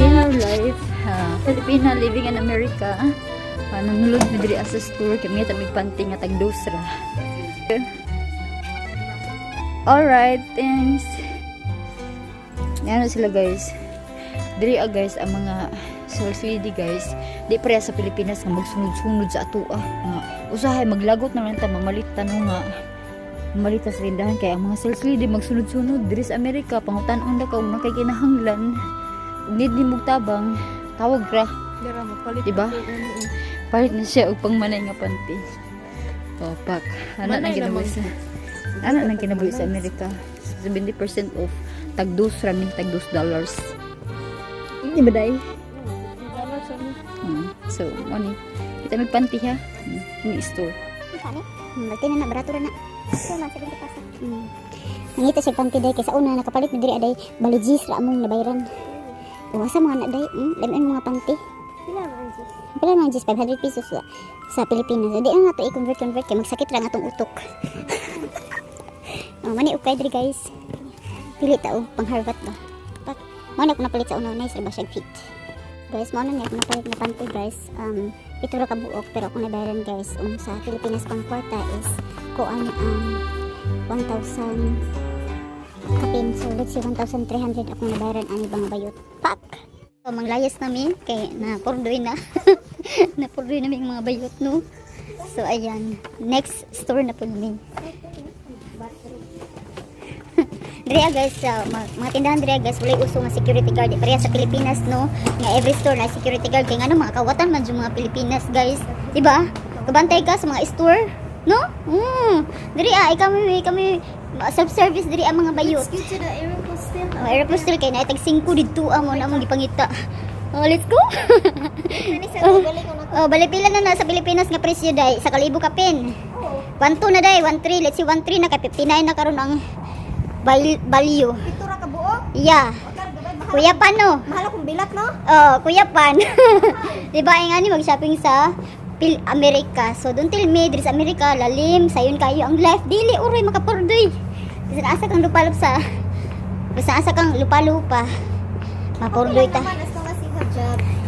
Filipino life, Filipina living in America. Nanulod mi diri sa store kami ta migpanti nga tag dosra. Alright, thanks. Ano sila guys? Diri guys ang mga sales lady guys. Di pareha sa Pilipinas nga magsunod-sunod sa atoa. Usahay maglagot na lang ta mamalit tanong nga. Mamalit sa rindahan kaya ang mga sales lady magsunod-sunod diri sa Amerika pangutan-on na ka ug nakay kinahanglan. Need ni mugtabang tawag ra. Diba? Palit na siya og pangmanay nga panty. Pak. Ana nang kinabuhi sa Amerika. 70% off. Tag-2 ramin tag-$2. Di ba day? So, money. Kita may panty ha. Ni store. Berarti na barato na. So, masa dito pa sa. Nangita siya panty day kaysa una nakapalit mi diri aday balijis ra among nabayran. Uwasa mga anak day, dami mga panty. Pila man jis 500 pesos sa Pilipinas. Di ang ato i-convert kay magsakit ra atong utok. Mani ukay diri guys. Pili ta pang Harvard ba. Mo na ko napalit sa una nice ra ba siya fit. Guys, mo na ko napalit na panty guys. Ito ra ka buok pero kung nabayaran guys sa Pilipinas pang kwarta is kuan 1,000 kapin. So let's say 1,300 akong nabayaran ani bang bayot. Pak. So manglayas namin kay napurdoy na. Napurdoy namin mga bayot no. So ayan, next store na po namin. Dre guys, mga tindahan dre guys, wala uso nga security guard. Pareha sa Pilipinas no, nga every store na security guard kay ngano mga kawatan man yung mga Pilipinas guys. Diba? Kabantay ka sa mga store, no? Dre kami self-service dre ang mga bayot. Let's get to the Aeropostale. Aeropostale kay na tag 5 didto mo na mong gipangita. Let's go. Balik pila na sa Pilipinas nga presyo day sa kalibo ka pin. 1.2 na day, 1.3, let's see 1.3 na kay 59 na karon ang value. Ito ra ka buo? Yeah. Kuya Pan no? Mahal akong bilat no? Kuya Pan. Diba ay nga ni mag-shopping sa Amerika. So don't tell me diri sa Amerika lalim sayon kayo ang life dili uroy makapurdoy. Bisan asa kang lupalop asa kang lupa-lupa. Mapurdoy ta.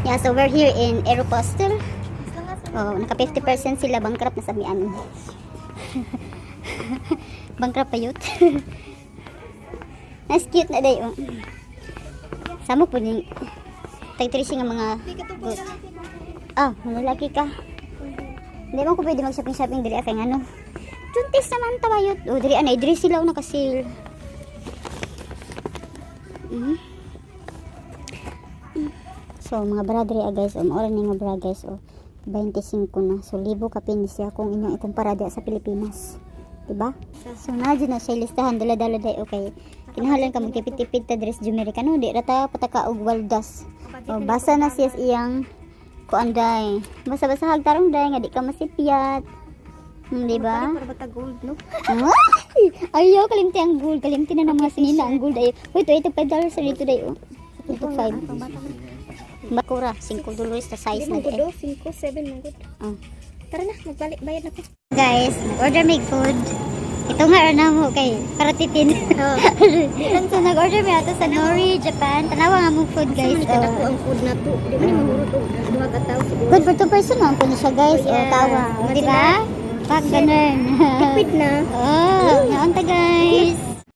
Yeah, so we're here in Aeropostale. Naka 50% sila bankrupt na samian. Bankrupt pa yut. Nice cute na day oh. Samo po ning tag-tracing nga mga goat. Malalaki ka. Hindi mo ko pwede mag-shopping diri kay ano. Tuntis naman tabayot. Diri anay diri sila naka-sale. So mga bra diri guys, maura ni nga bra guys 25 na. So libo ka pin siya kung inyong ikumpara diya sa Pilipinas. Diba? So na siya listahan dala-dala day okay. Kinahanglan ka magtipid-tipid ta dress America no, di rata pataka og waldas. Basa na siya iyang kuanday. Basa-basa hagtarong day nga di ka masipyat. Di ba? Para bata gold no? Ayaw kalimti ang gold, kalimti na ng mga sinina ang gold ay. Wait, $5 sa dito day oh. Ito 5. Bakura, $5 sa size na day. 5, 7 mangod. Tara na, magbalik bayad na ko. Guys, order make food. Ito nga na mo kay para tipin. So nag-order mi ato sa Nori, Japan. Tanawa nga mong food guys. Kasi ko ang food na to. Di ba ni mahurot og duha ka tawo siguro. Good for 2 person mo po siya guys. Tawa. Di ba? Pag ganun. Tipid na. Naon ta guys.